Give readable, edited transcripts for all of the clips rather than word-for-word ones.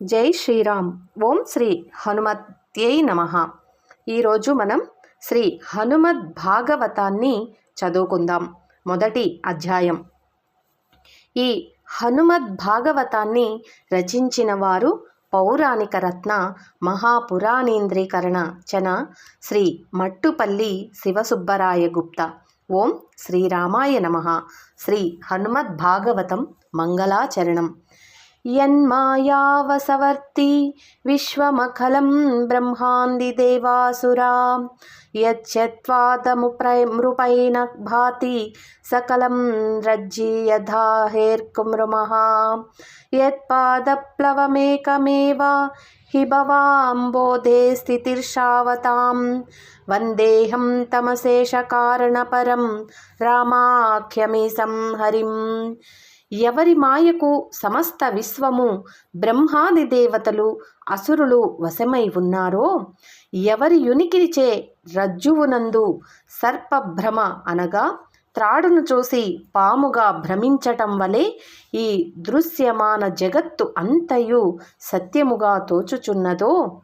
జై శ్రీరామ్. ఓం శ్రీ హనుమత్యై నమః. ఈరోజు మనం శ్రీ హనుమద్ భాగవతాన్ని చదువుకుందాం. మొదటి అధ్యాయం. ఈ హనుమద్ భాగవతాన్ని రచించిన వారు పౌరాణిక రత్న మహాపురాణేంద్రీకరణ చన శ్రీ మట్టుపల్లి శివసుబ్బరాయ గుప్త. ఓం శ్రీరామాయ నమః. శ్రీ హనుమద్ భాగవతం మంగళాచరణం. యన్మాయావసవర్తి విశ్వమఖలం బ్రహ్మాంది దేవాసురా యచ్చత్వాదముపైన భాతి సకలం రజ్జీయధాహేర్కుమృమః యత్పాదప్లవమేకమేవ హి భవాంబోధే స్థితిర్షావతాం వందేహం తమశేషకారణపరం రామాఖ్యమీశం హరిం. ఎవరి మాయకు సమస్త విశ్వము బ్రహ్మాది దేవతలు అసురులు వశమై ఉన్నారో, ఎవరి యునికిరిచే రజ్జువునందు సర్పభ్రమ అనగా త్రాడును చూసి పాముగా భ్రమించటం వలె ఈ దృశ్యమాన జగత్తు అంతయు సత్యముగా తోచుచున్నదో,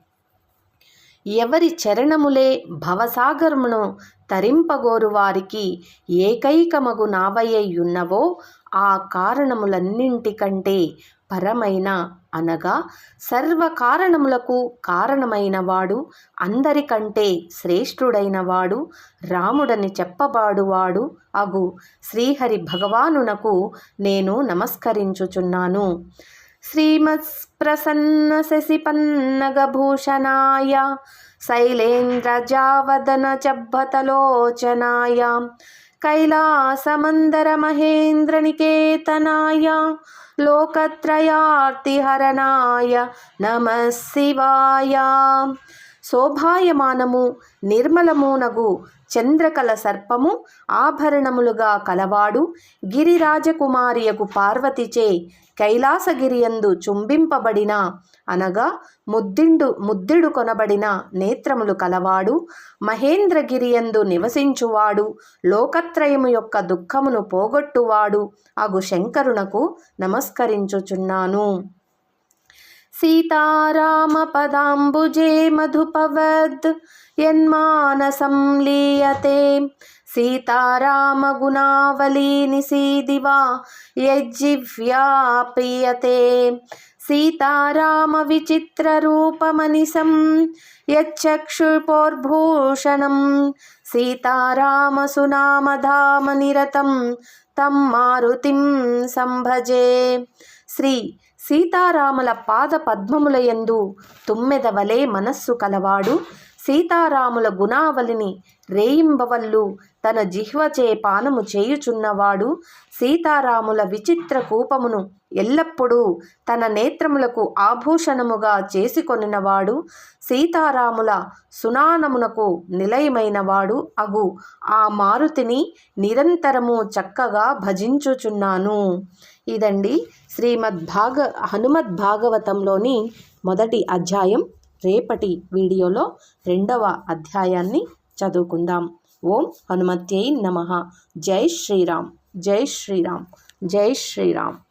ఎవరి చరణములే భవసాగరమును తరింపగోరు వారికి ఏకైకమగు నావయ్యున్నవో, ఆ కారణములన్నింటికంటే పరమైన అనగా సర్వకారణములకు కారణమైన వాడు, అందరికంటే శ్రేష్ఠుడైన వాడు, రాముడని చెప్పబాడువాడు అగు శ్రీహరి భగవానునకు నేను నమస్కరించుచున్నాను. శ్రీమత్ప్రసన్న శశిపన్నగభూషణాయ శైలేంద్రజావదన చబ్బతలోచనాయ కైలాసమందర మహేంద్రనికేతనాయ లోకత్రయార్తిహరణాయ నమః శివాయ. శోభాయమానము నిర్మలమునగు చంద్రకల సర్పము ఆభరణములుగా కలవాడు, గిరిరాజకుమారియకు పార్వతిచే కైలాసగిరియందు చుంబింపబడిన అనగా ముద్దిడు కొనబడిన నేత్రములు కలవాడు, మహేంద్రగిరియందు నివసించువాడు, లోకత్రయము యొక్క దుఃఖమును పోగొట్టువాడు అగు శంకరునకు నమస్కరించుచున్నాను. సీతారామ పదాంబుజే మధుపవద్ యన్మానసం లీయతే సీతారామ గుణావళీ నిసీదివా యజ్జివ్యా ప్రీయతే సీతారామ విచిత్ర రూపమనిసం యచ్చక్షుర్భూషణం సీతారామ సునామధామ నిరతం తం మారుతిం సంభజే. శ్రీ సీతారాముల పాద పద్మములయందు తుమ్మెదవలే మనస్సు కలవాడు, సీతారాముల గుణావళిని రేయింబవల్లు తన జిహ్వచే పానము చేయుచున్నవాడు, సీతారాముల విచిత్ర కూపమును ఎల్లప్పుడూ తన నేత్రములకు ఆభూషణముగా చేసుకొనినవాడు, సీతారాముల సునానమునకు నిలయమైనవాడు అగు ఆ మారుతిని నిరంతరము చక్కగా భజించుచున్నాను. ఇదండి హనుమద్ భాగవతంలోని మొదటి అధ్యాయం. రేపటి వీడియోలో రెండవ అధ్యాయాన్ని చదువుకుందాం. ఓం హనుమత్యై నమః. జై శ్రీరామ్. జై శ్రీరామ్. జై శ్రీరామ్.